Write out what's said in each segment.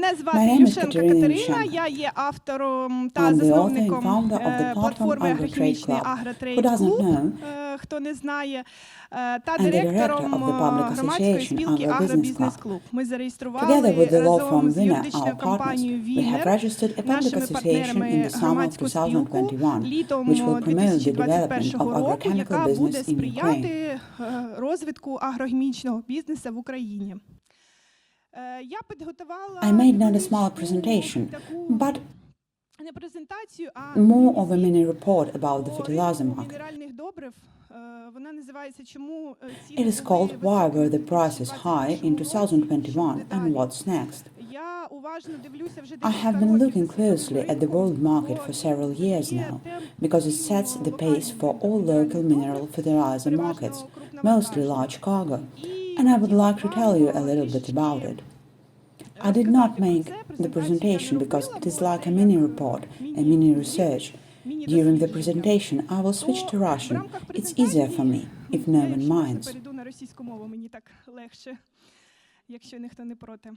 Мене My звати name is Юшенко Katerina Катерина, Yushchenko. я є автором та I'm the author and засновником founder of the platform платформи Agrotrade агрохімічний Club. Who Agrotrade doesn't Club, know, хто не знає, та and the director директором of the public громадської association спілки Agrobusiness Агробізнес Club. Клуб. Ми Together with зареєстрували the law firm разом з Winner, our юридичною partners, компанією we have Winner, registered a public нашими association in партнерами the summer of громадську спілку 2021, літом which will promote the development 2021 of року, agrochemical яка буде business in Ukraine. сприяти розвитку агрохімічного бізнесу в Україні. Я підготувала I made not a small presentation, but не презентацію, а more of a mini report about the fertilizer ринку market. мінеральних добрив. Вона називається «Чому It ціни is called Why були Were the Prices High in 2021 and далі». What's Next? Я уважно дивлюся вже I have декілька been років looking за світовим closely at the world ринком, market for several years now, because it sets the pace for all local mineral fertilizer markets, mostly large cargo, and I would like to tell you a little bit about it. I did not make the presentation because it is like a mini report, a mini research. During the presentation, I will switch to Russian. It's easier for me, if no one minds. перейду на російську мову, мені так легше, якщо ніхто не проти.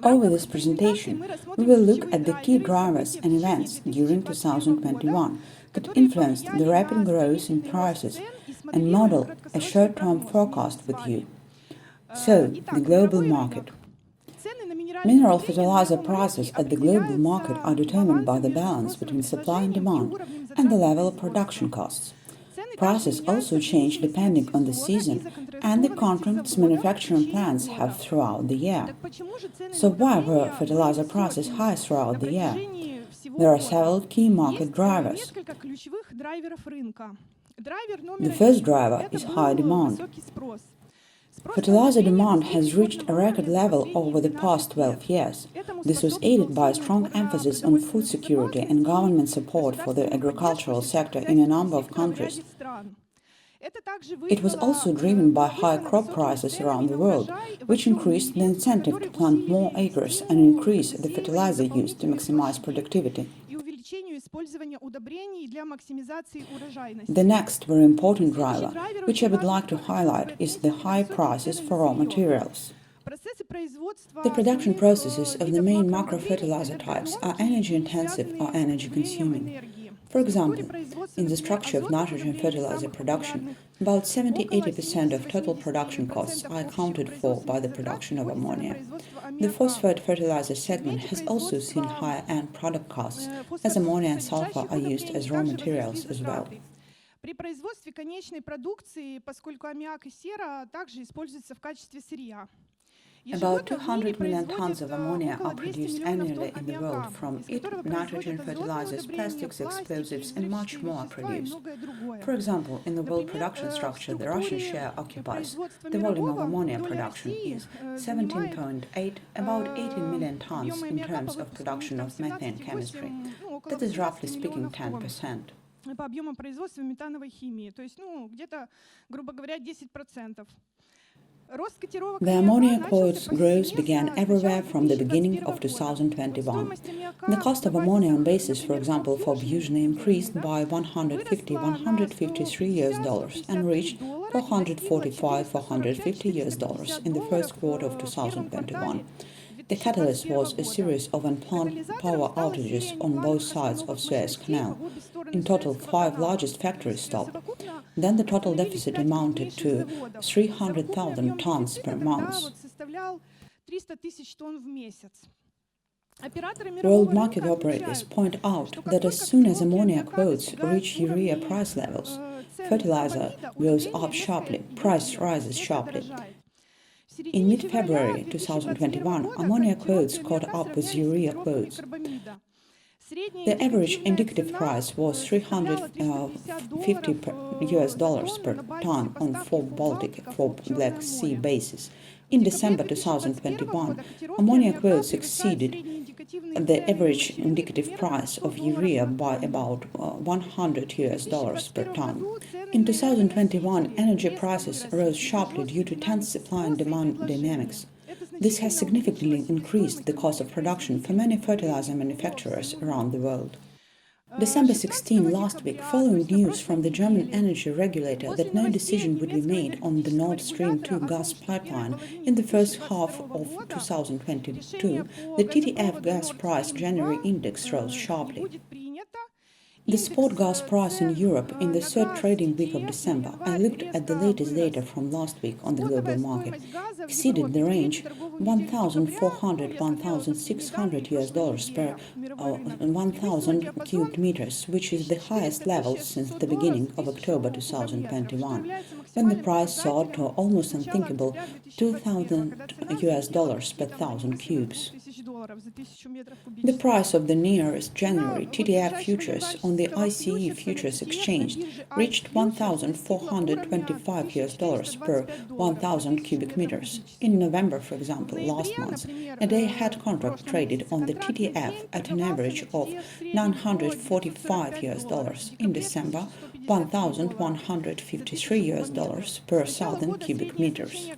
Over this presentation, we will look at the key drivers and events during 2021 that influenced the rapid growth in prices and model a short-term forecast with you. So, the global market. Mineral fertilizer prices at the global market are determined by the balance between supply and demand and the level of production costs. Prices also change depending on the season and the contracts manufacturing plants have throughout the year. So why were fertilizer prices high throughout the year? There are several key market drivers. The first driver is high demand. Fertilizer demand has reached a record level over the past 12 years. This was aided by a strong emphasis on food security and government support for the agricultural sector in a number of countries. It was also driven by high crop prices around the world, which increased the incentive to plant more acres and increase the fertilizer use to maximize productivity. The next very important driver, which I would like to highlight, is the high prices for raw materials. The production processes of the main macro-fertilizer types are energy-intensive or energy-consuming. For example, in the structure of nitrogen fertilizer production, about 70–80% of total production costs are accounted for by the production of ammonia. The phosphate fertilizer segment has also seen higher end product costs, as ammonia and sulfur are used as raw materials as well. При производстве конечной продукции, поскольку аммиак и сера также используются в качестве сырья. About 200 million tons of ammonia are produced annually in the world from it. Nitrogen fertilizers, plastics, explosives, and much more are produced. For example, in the world production structure, the Russian share occupies. The volume of ammonia production is 17.8, about 18 million tons in terms of production of methane chemistry. That is roughly speaking 10%. По объемам производства метановой химии, то есть, где-то, грубо говоря, 10%. The ammonia quotes growth began everywhere from the beginning of 2021. The cost of ammonia on basis, for example, for butane increased by $153 and reached $450 in the first quarter of 2021. The catalyst was a series of unplanned power outages on both sides of Suez Canal. In total, 5 largest factories stopped. Then the total deficit amounted to 300,000 tons per month. World market operators point out that as soon as ammonia quotes reach urea price levels, fertilizer goes up sharply, price rises sharply. In mid-February 2021, ammonia quotes caught up with urea quotes. The average indicative price was $350 per ton on 4 Baltic, 4 Black Sea basis. In December 2021, ammonia quotes exceeded the average indicative price of urea by about $100 per ton. In 2021, energy prices rose sharply due to tense supply and demand dynamics. This has significantly increased the cost of production for many fertilizer manufacturers around the world. December 16 last week, following news from the German energy regulator that no decision would be made on the Nord Stream 2 gas pipeline in the first half of 2022, the TTF gas price January index rose sharply. The spot gas price in Europe in the third trading week of December, I looked at the latest data from last week on the global market, exceeded the range 1,400–1,600 US dollars per 1,000 cubic meters, which is the highest level since the beginning of October 2021, when the price soared to almost unthinkable 2,000 US dollars per 1,000 cubes. The price of the nearest January TTF futures on the ICE futures exchange reached 1,425 US dollars per 1,000 cubic meters. In November, for example, last month, a day-ahead contract traded on the TTF at an average of 945 US dollars. In December, 1,153 US dollars per 1,000 cubic meters.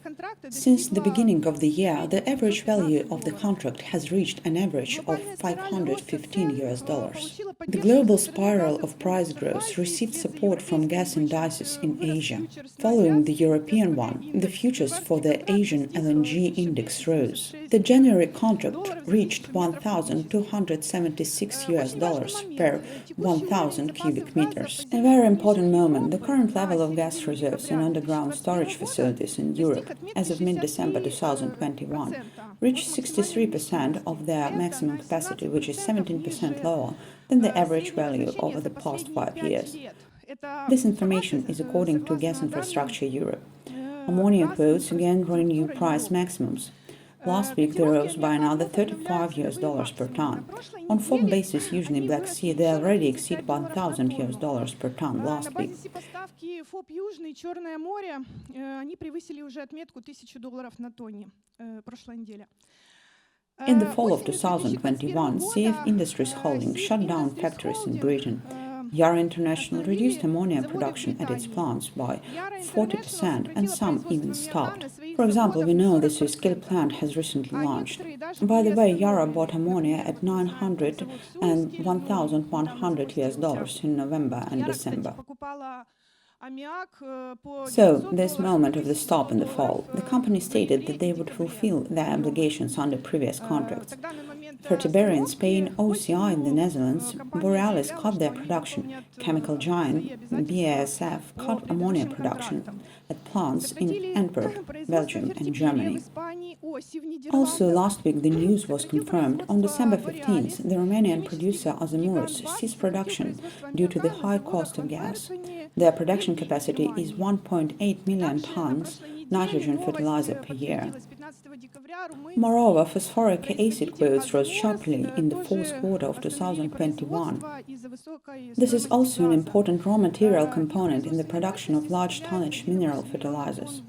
Since the beginning of the year, the average value of the contract has reached an average of 515 US dollars. The global spiral of price growth received support from gas indices in Asia. Following the European one, the futures for the Asian LNG index rose. The January contract reached 1,276 US dollars per 1,000 cubic meters. A very important moment, the current level of gas reserves in underground storage facilities in Europe as of mid-December 2021 reached 63% of their maximum capacity, which is 17% lower than the average value over the past 5 years. This information is according to Gas Infrastructure Europe. Ammonia quotes again renew price maximums. Last week they rose by another 35 US dollars per ton. On FOB basis, usually Black Sea, they already exceed 1,000 US dollars per ton last week. In the fall of 2021, CF Industries Holdings shut down factories in Britain. Yara International reduced ammonia production at its plants by 40% and some even stopped. For example, we know the Suez-Kil plant has recently launched. By the way, Yara bought ammonia at 900 and 1,100 US dollars in November and December. So, this moment of the stop in the fall, the company stated that they would fulfill their obligations under previous contracts. Fertiberia in Spain, OCI in the Netherlands, Borealis cut their production, chemical giant BASF cut ammonia production at plants in Antwerp, Belgium and Germany. Also last week the news was confirmed. On December 15th, the Romanian producer Azomuros ceased production due to the high cost of gas. Their production capacity is 1.8 million tons nitrogen fertilizer per year. Moreover, phosphoric acid quotes rose sharply in the fourth quarter of 2021. This is also an important raw material component in the production of large tonnage mineral fertilizers.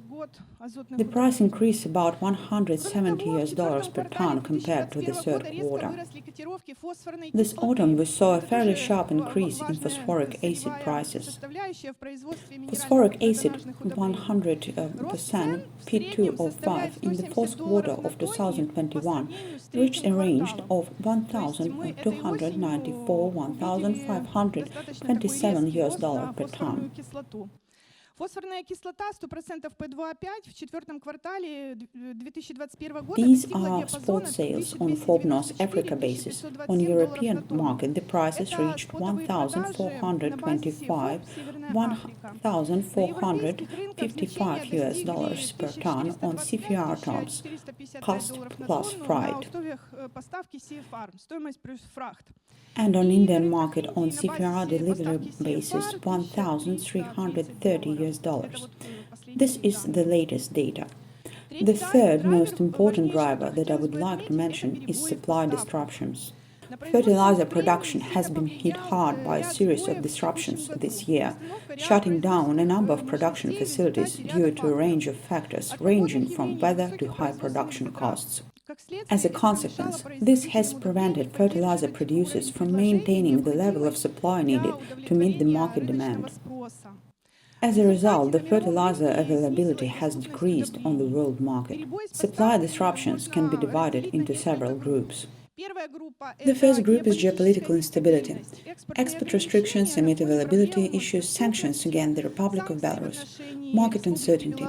The price increased about 170 US dollars per ton compared to the third quarter. This autumn we saw a fairly sharp increase in phosphoric acid prices. Phosphoric acid 100% P2O5 in the fourth quarter of 2021 reached a range of 1,294–1,527 US dollars per ton. Фосфорная кислота 100% P2O5 в четвертом квартале 2021 года. These are spot sales on FOB North Africa basis. On European market, the prices reached 1,425–1,455 US dollars per ton on CFR terms, cost plus freight. And on Indian market on CFR delivery basis 1,330 US dollars. This is the latest data. The third most important driver that I would like to mention is supply disruptions. Fertilizer production has been hit hard by a series of disruptions this year, shutting down a number of production facilities due to a range of factors ranging from weather to high production costs. As a consequence, this has prevented fertilizer producers from maintaining the level of supply needed to meet the market demand. As a result, the fertilizer availability has decreased on the world market. Supply disruptions can be divided into several groups. The first group is geopolitical instability, export restrictions, amid availability issues, sanctions against the Republic of Belarus, market uncertainty.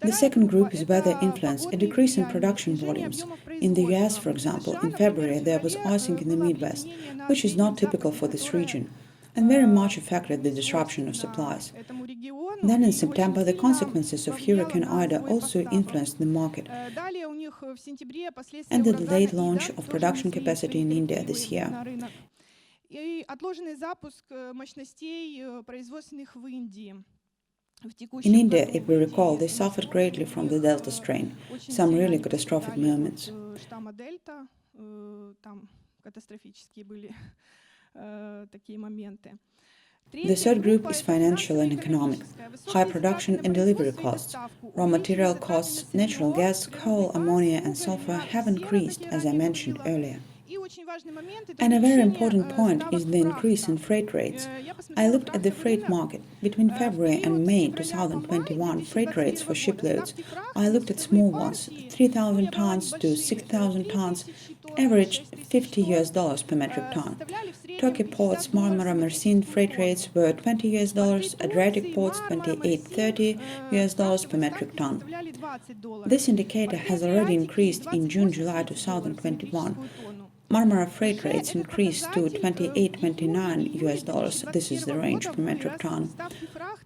The second group is weather influence, a decrease in production volumes. In the US, for example, in February there was icing in the Midwest, which is not typical for this region, and very much affected the disruption of supplies. Then in September, the consequences of Hurricane Ida also influenced the market, and the delayed launch of production capacity in India this year. In India, if we recall, they suffered greatly from the Delta strain, some really catastrophic moments. The third group is financial and economic. High production and delivery costs, raw material costs, natural gas, coal, ammonia and sulfur have increased, as I mentioned earlier. And a very important point is the increase in freight rates. I looked at the freight market. Between February and May 2021, freight rates for shiploads, I looked at small ones, 3,000 tons to 6,000 tons, averaged $50 per metric ton. Turkey ports, Marmara, Mersin freight rates were $20, Adriatic ports $28-30 per metric ton. This indicator has already increased in June-July 2021. Marmara freight rates increased to $28-29, this is the range per metric ton.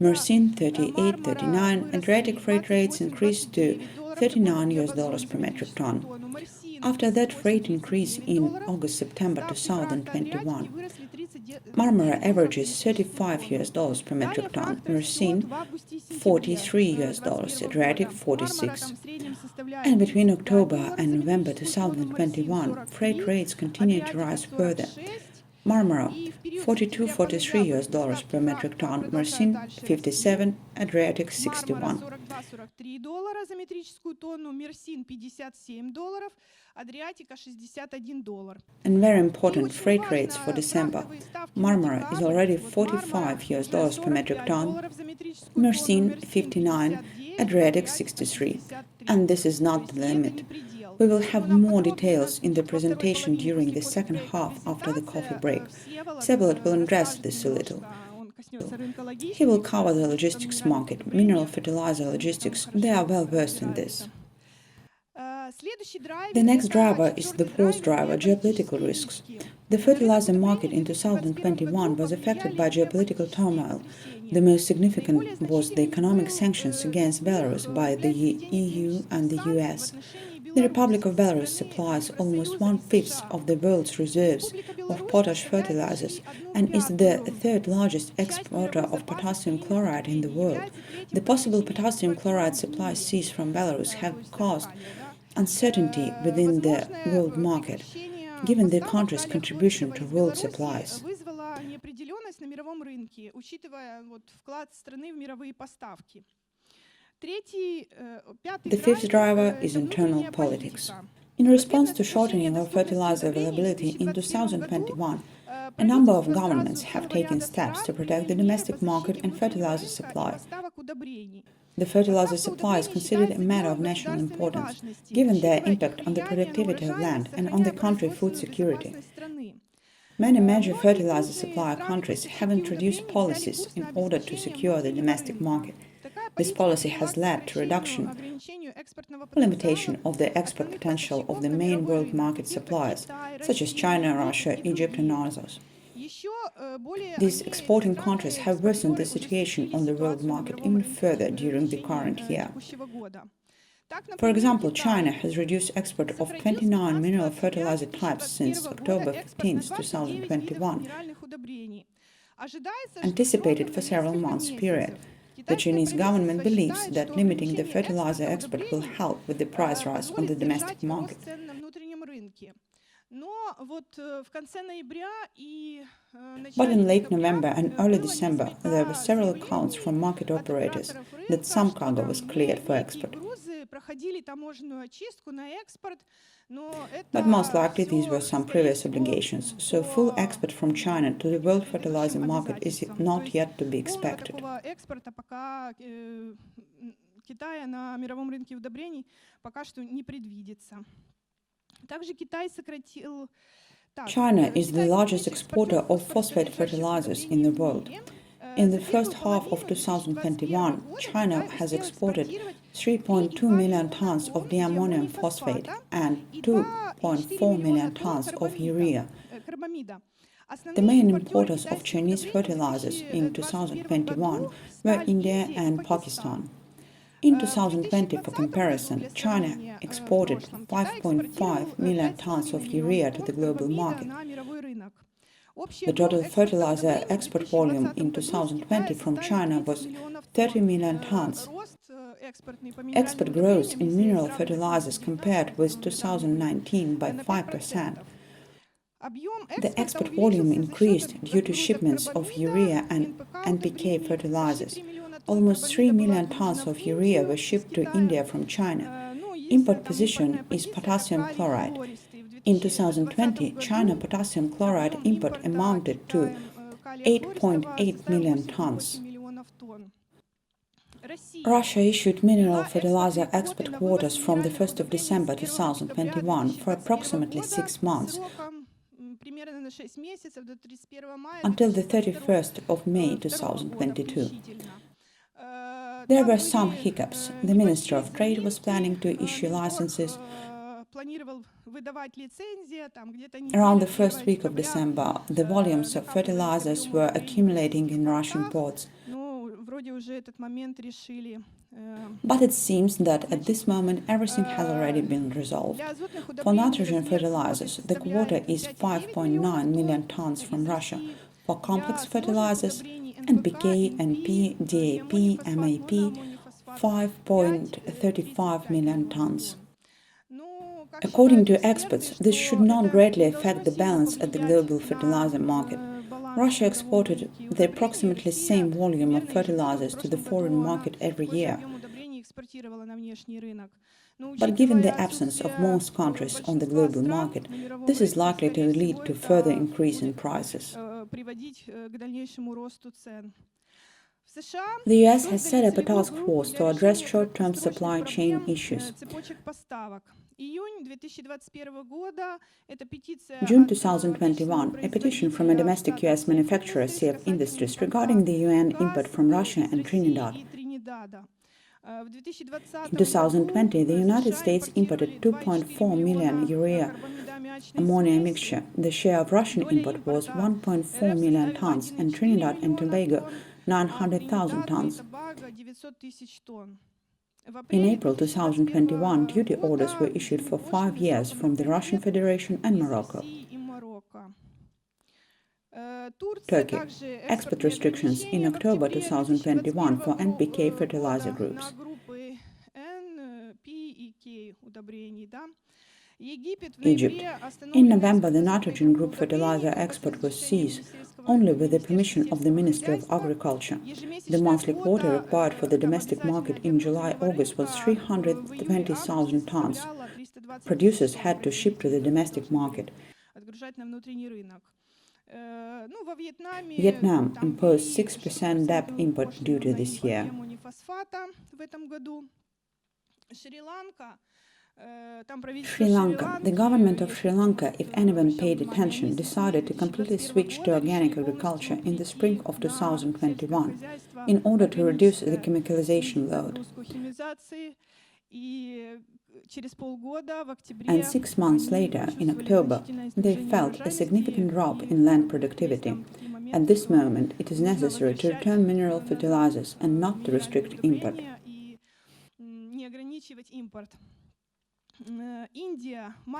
Mersin $38-39, Adriatic freight rates increased to $39 per metric ton. After that freight increase in August-September 2021, Marmara averages $35 per metric ton, Mersin $43, Adriatic $46. And between October and November 2021, freight rates continued to rise further. Marmara $42-43 per metric ton, Mersin $57, Adriatic $61. And very important, freight rates for December. Marmara is already $45 per metric ton, Mersin $59, Adriatic $63. And this is not the limit. We will have more details in the presentation during the second half after the coffee break. Vsevolod will address this a little. He will cover the logistics market, mineral fertilizer logistics. They are well versed in this. The next driver is the fourth driver, geopolitical risks. The fertilizer market in 2021 was affected by geopolitical turmoil. The most significant was the economic sanctions against Belarus by the EU and the US. The Republic of Belarus supplies almost 1/5 of the world's reserves of potash fertilizers and is the third largest exporter of potassium chloride in the world. The possible potassium chloride supply cease from Belarus have caused uncertainty within the world market, given the country's contribution to world supplies. The fifth driver is internal politics. In response to shortening of fertilizer availability in 2021, a number of governments have taken steps to protect the domestic market and fertilizer supply. The fertilizer supply is considered a matter of national importance, given their impact on the productivity of land and on the country's food security. Many major fertilizer supplier countries have introduced policies in order to secure the domestic market. This policy has led to reduction or limitation of the export potential of the main world market suppliers, such as China, Russia, Egypt and others. These exporting countries have worsened the situation on the world market even further during the current year. For example, China has reduced export of 29 mineral fertilizer types since October 15, 2021, anticipated for several months period. The Chinese government believes that limiting the fertilizer export will help with the price rise on the domestic market. But in late November and early December, there were several accounts from market operators that some cargo was cleared for export. But most likely these were some previous obligations, so full export from China to the world fertilizer market is not yet to be expected. China is the largest exporter of phosphate fertilizers in the world. In the first half of 2021, China has exported 3.2 million tons of diammonium phosphate and 2.4 million tons of urea. The main importers of Chinese fertilizers in 2021 were India and Pakistan. In 2020, for comparison, China exported 5.5 million tons of urea to the global market. The total fertilizer export volume in 2020 from China was 30 million tons. Export growth in mineral fertilizers compared with 2019 by 5%. The export volume increased due to shipments of urea and NPK fertilizers. Almost 3 million tons of urea were shipped to India from China. Import position is potassium chloride. In 2020, China potassium chloride import amounted to 8.8 million tons. Russia issued mineral fertilizer export quotas from the 1st of December 2021 for approximately 6 months, until the 31st of May 2022. There were some hiccups. The Minister of Trade was planning to issue licenses around the first week of December. The volumes of fertilizers were accumulating in Russian ports. But it seems that at this moment everything has already been resolved. For nitrogen fertilizers, the quota is 5.9 million tons from Russia. For complex fertilizers, NPK, NP, DAP, MAP, 5.35 million tons. According to experts, this should not greatly affect the balance at the global fertilizer market. Russia exported the approximately same volume of fertilizers to the foreign market every year. But given the absence of most countries on the global market, this is likely to lead to further increase in prices. The US has set up a task force to address short-term supply chain issues. June 2021, a petition from a domestic US manufacturer, Kiev Industries, regarding the UN import from Russia and Trinidad. In 2020, the United States imported 2.4 million urea ammonia mixture. The share of Russian import was 1.4 million tons and Trinidad and Tobago 900,000 tons. In April 2021, duty orders were issued for 5 years from the Russian Federation and Morocco. Turkey. Export restrictions in October 2021 for NPK fertilizer groups. Egypt. In November, the nitrogen group fertilizer export was seized, only with the permission of the Ministry of Agriculture. The monthly quota required for the domestic market in July-August was 320,000 tons. Producers had to ship to the domestic market. Vietnam imposed 6% DAP import duty this year. Sri Lanka. The government of Sri Lanka, if anyone paid attention, decided to completely switch to organic agriculture in the spring of 2021 in order to reduce the chemicalization load. And 6 months later, in October, they felt a significant drop in land productivity. At this moment, it is necessary to return mineral fertilizers and not to restrict import.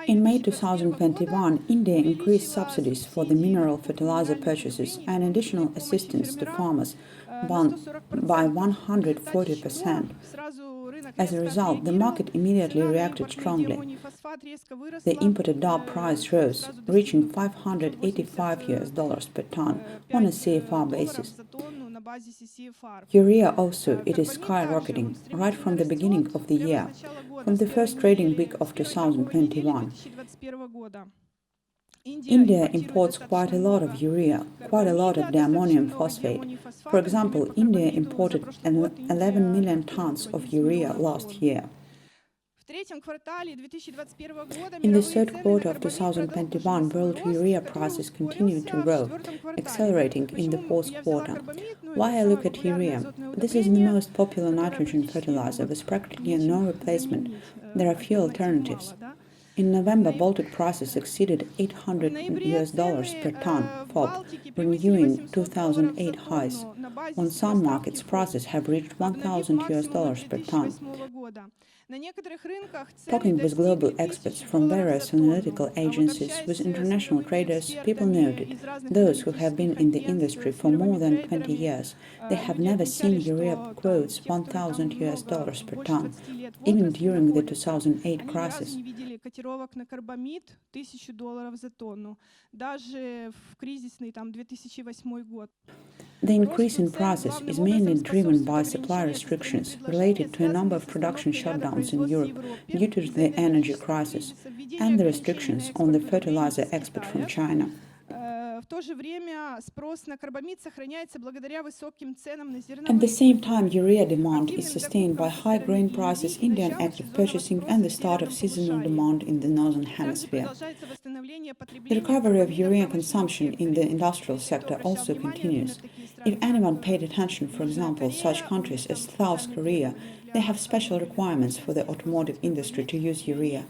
In May 2021, India increased subsidies for the mineral fertilizer purchases and additional assistance to farmers by 140%. As a result, the market immediately reacted strongly. The imported DAP price rose, reaching $585 per ton on a CFR basis. Urea also, it is skyrocketing right from the beginning of the year, from the first trading week of 2021. India imports quite a lot of urea, quite a lot of diammonium phosphate. For example, India imported 11 million tons of urea last year. In the third quarter of 2021, world urea prices continued to grow, accelerating in the fourth quarter. Why I look at urea? This is the most popular nitrogen fertilizer with practically no replacement. There are few alternatives. In November, Baltic prices exceeded $800 per ton FOB, renewing 2008 highs. On some markets, prices have reached $1,000 per ton. Talking with global experts from various analytical agencies, with international traders, people noted, those who have been in the industry for more than 20 years, they have never seen urea quotes $1,000 per ton, even during the 2008 crisis. The increase in prices is mainly driven by supply restrictions related to a number of production shutdowns in Europe due to the energy crisis and the restrictions on the fertilizer export from China. At the same time, urea demand is sustained by high grain prices, Indian active purchasing, and the start of seasonal demand in the northern hemisphere. The recovery of urea consumption in the industrial sector also continues. If anyone paid attention, for example, such countries as South Korea, they have special requirements for the automotive industry to use urea.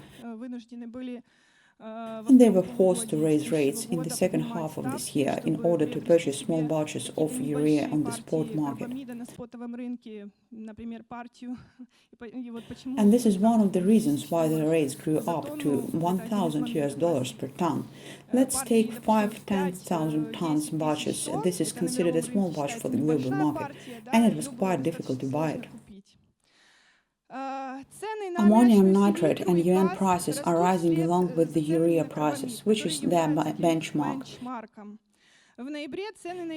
And they were forced to raise rates in the second half of this year in order to purchase small batches of urea on the spot market. And this is one of the reasons why the rates grew up to $1,000 per ton. Let's take 5-10,000 tons batches. This is considered a small batch for the global market, and it was quite difficult to buy it. Ammonium nitrate and UAN prices are rising along with the urea prices, which is their benchmark.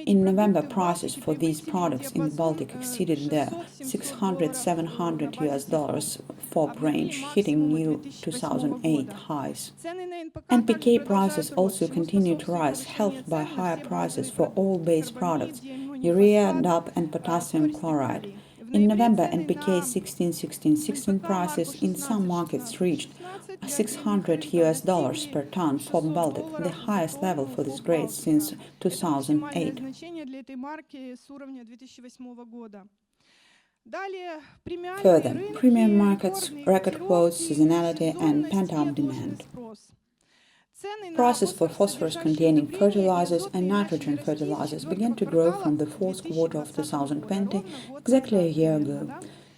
In November, prices for these products in the Baltic exceeded the $600-700 FOB range, hitting new 2008 highs. NPK prices also continue to rise, helped by higher prices for all base products, urea, DAP, and potassium chloride. In November, NPK 16-16-16 prices in some markets reached $600 per ton for Baltic, the highest level for this grade since 2008. Further, premium markets, record quotes, seasonality, and pent-up demand. Prices for phosphorus-containing fertilizers and nitrogen fertilizers began to grow from the fourth quarter of 2020, exactly a year ago,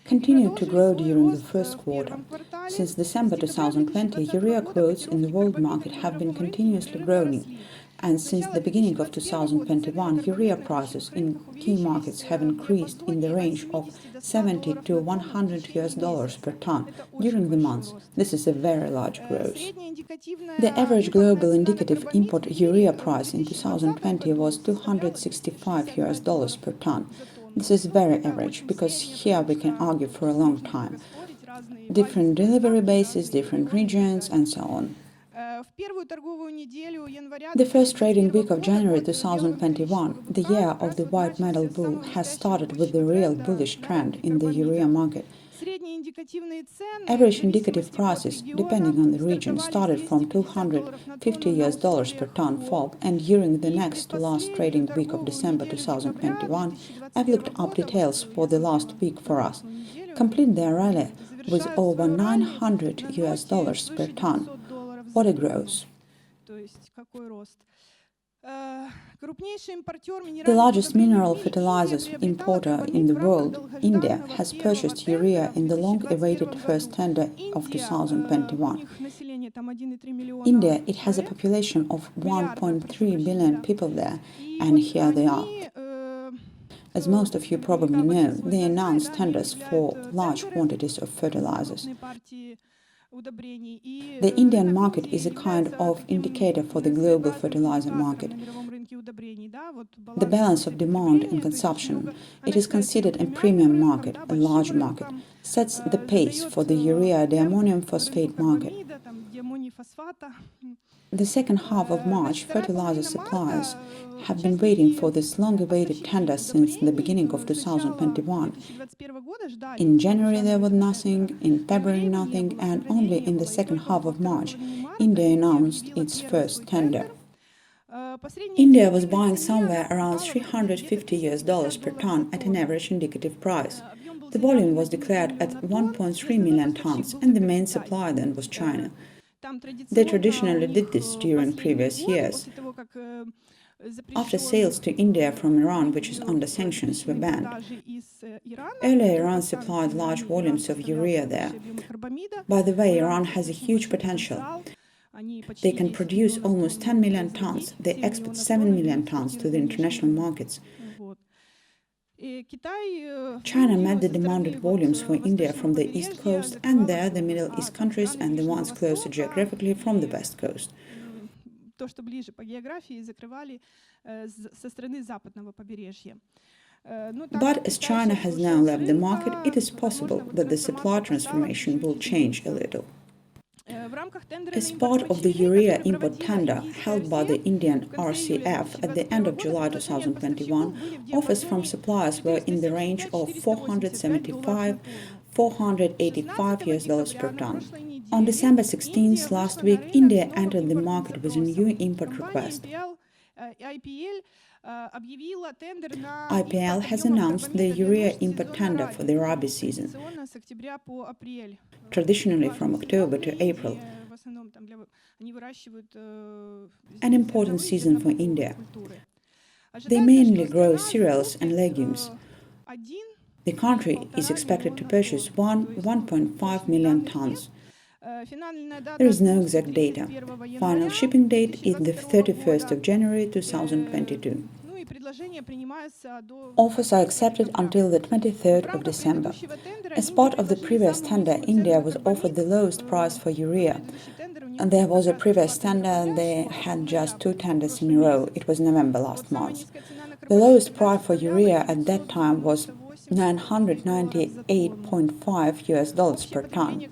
continued to grow during the first quarter. Since December 2020, urea quotes in the world market have been continuously growing, and since the beginning of 2021, urea prices in key markets have increased in the range of $70 to $100 per ton during the months. This is a very large growth. The average global indicative import urea price in 2020 was $265 per ton. This is very average, because here we can argue for a long time. Different delivery bases, different regions, and so on. The first trading week of January 2021, the year of the white metal bull, has started with the real bullish trend in the urea market. Average indicative prices, depending on the region, started from $250 per ton FOB, and during the next to last trading week of December 2021, I've looked up details for the last week for us. Complete their rally with over $900 per ton. What a growth! The largest mineral fertilizers importer in the world, India, has purchased urea in the long-awaited first tender of 2021. India, it has a population of 1.3 billion people there, and here they are. As most of you probably know, they announced tenders for large quantities of fertilizers. The Indian market is a kind of indicator for the global fertilizer market. The balance of demand and consumption, it is considered a premium market, a large market, sets the pace for the urea diammonium phosphate market. The second half of March, fertilizer suppliers have been waiting for this long-awaited tender since the beginning of 2021. In January there was nothing, in February nothing, and only in the second half of March, India announced its first tender. India was buying somewhere around $350 per ton at an average indicative price. The volume was declared at 1.3 million tons, and the main supplier then was China. They traditionally did this during previous years, after sales to India from Iran, which is under sanctions, were banned. Earlier, Iran supplied large volumes of urea there. By the way, Iran has a huge potential. They can produce almost 10 million tons. They export 7 million tons to the international markets. China met the demanded volumes for India from the east coast, and there the Middle East countries and the ones closer geographically from the west coast. But as China has now left the market, it is possible that the supply transformation will change a little. As part of the urea import tender held by the Indian RCF at the end of July 2021, offers from suppliers were in the range of $475–$485 per ton. On December 16th last week, India entered the market with a new import request. IPL has announced the urea import tender for the Rabi season, traditionally from October to April, an important season for India. They mainly grow cereals and legumes. The country is expected to purchase 1.5 million tons. There is no exact data. Final shipping date is the 31st of January 2022. Offers are accepted until the 23rd of December. As part of the previous tender, India was offered the lowest price for urea. And there was a previous tender, and they had just 2 tenders in a row. It was November last month. The lowest price for urea at that time was $998.5 per ton.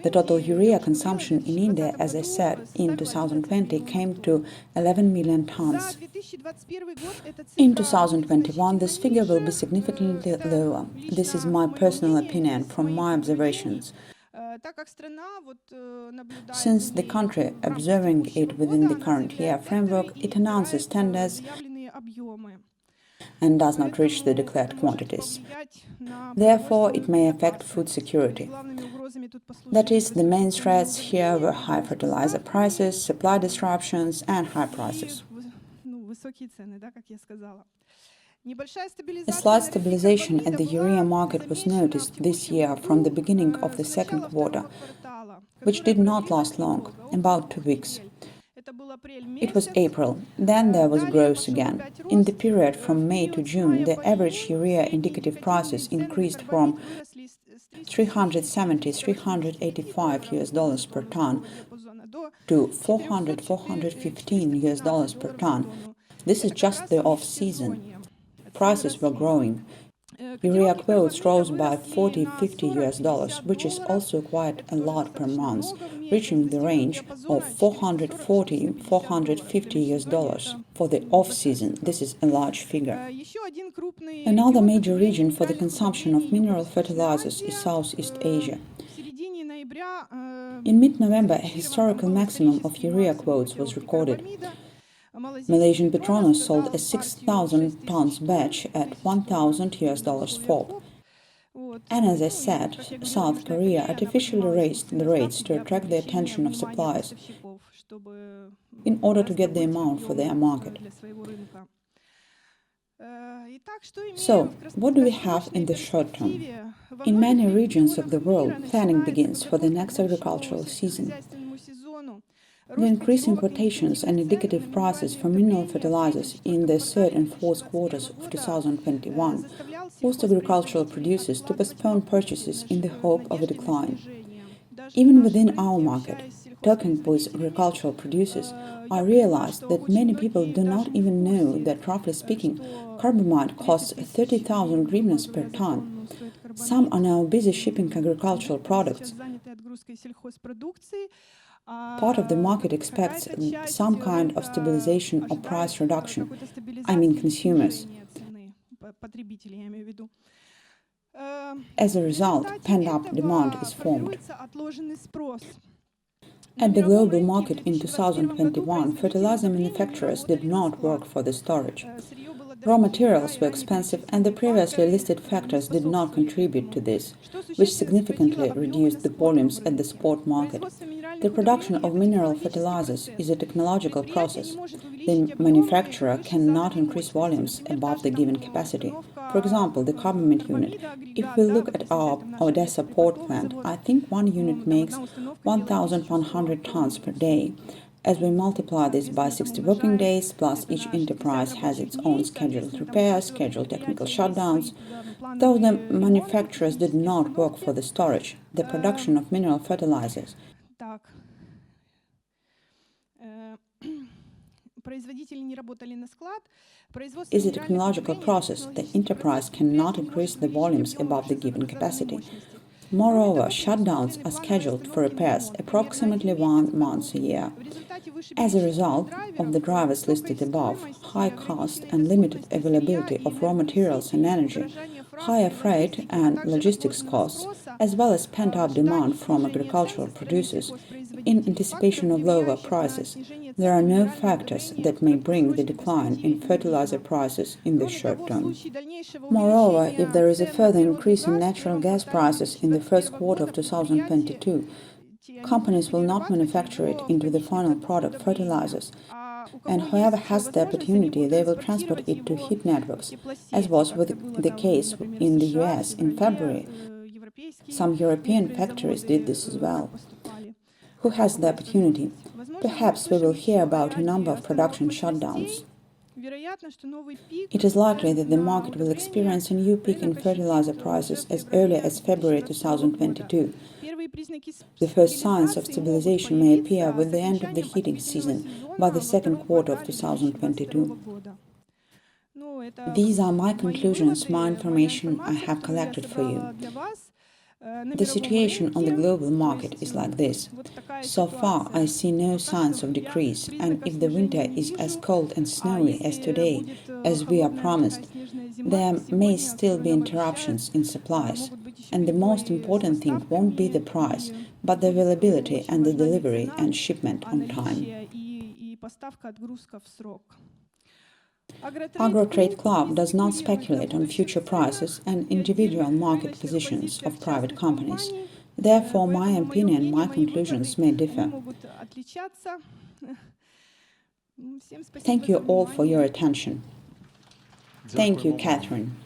The total urea consumption in India, as I said, in 2020 came to 11 million tons. In 2021, this figure will be significantly lower. This is my personal opinion from my observations. Since the country, observing it within the current year framework, it announces tenders and does not reach the declared quantities. Therefore, it may affect food security. That is, the main threats here were high fertilizer prices, supply disruptions, and high prices. A slight stabilization at the urea market was noticed this year from the beginning of the second quarter, which did not last long, about 2 weeks. It was April, then there was growth again. In the period from May to June, the average urea indicative prices increased from $370–$385 per ton to $400–$415 per ton. This is just the off-season. Prices were growing. Urea quotes rose by $40–$50, which is also quite a lot per month, reaching the range of $440–$450 for the off-season. This is a large figure. Another major region for the consumption of mineral fertilizers is Southeast Asia. In mid-November, a historical maximum of urea quotes was recorded. Malaysian Petronas sold a 6,000 tons batch at $1,000 FOB. And as I said, South Korea artificially raised the rates to attract the attention of suppliers in order to get the amount for their market. So, what do we have in the short term? In many regions of the world, planning begins for the next agricultural season. The increasing quotations and indicative prices for mineral fertilizers in the third and fourth quarters of 2021 forced agricultural producers to postpone purchases in the hope of a decline. Even within our market, talking with agricultural producers, I realized that many people do not even know that, roughly speaking, carbamide costs 30,000 hryvnias per ton. Some are now busy shipping agricultural products. Part of the market expects some kind of stabilization or price reduction. I mean consumers. As a result, pent-up demand is formed. At the global market in 2021, fertilizer manufacturers did not work for the storage. Raw materials were expensive and the previously listed factors did not contribute to this, which significantly reduced the volumes at the spot market. The production of mineral fertilizers is a technological process. The manufacturer cannot increase volumes above the given capacity. For example, the carbamide unit. If we look at our Odessa port plant, I think one unit makes 1,100 tons per day. As we multiply this by 60 working days, plus each enterprise has its own scheduled repairs, scheduled technical shutdowns. Though the manufacturers did not work for the storage, the production of mineral fertilizers is a technological process. The enterprise cannot increase the volumes above the given capacity. Moreover, shutdowns are scheduled for repairs approximately 1 month a year. As a result of the drivers listed above, high cost and limited availability of raw materials and energy, higher freight and logistics costs, as well as pent-up demand from agricultural producers in anticipation of lower prices, there are no factors that may bring the decline in fertilizer prices in the short term. Moreover, if there is a further increase in natural gas prices in the first quarter of 2022, companies will not manufacture it into the final product, fertilizers, and whoever has the opportunity, they will transport it to heat networks, as was the case in the US in February. Some European factories did this as well. Who has the opportunity? Perhaps we will hear about a number of production shutdowns. It is likely that the market will experience a new peak in fertilizer prices as early as February 2022. The first signs of stabilization may appear with the end of the heating season by the second quarter of 2022. These are my conclusions, my information I have collected for you. The situation on the global market is like this. So far, I see no signs of decrease, and if the winter is as cold and snowy as today, as we are promised, there may still be interruptions in supplies. And the most important thing won't be the price, but the availability and the delivery and shipment on time. Agrotrade Club does not speculate on future prices and individual market positions of private companies. Therefore, my opinion, my conclusions may differ. Thank you all for your attention. Thank you, Catherine.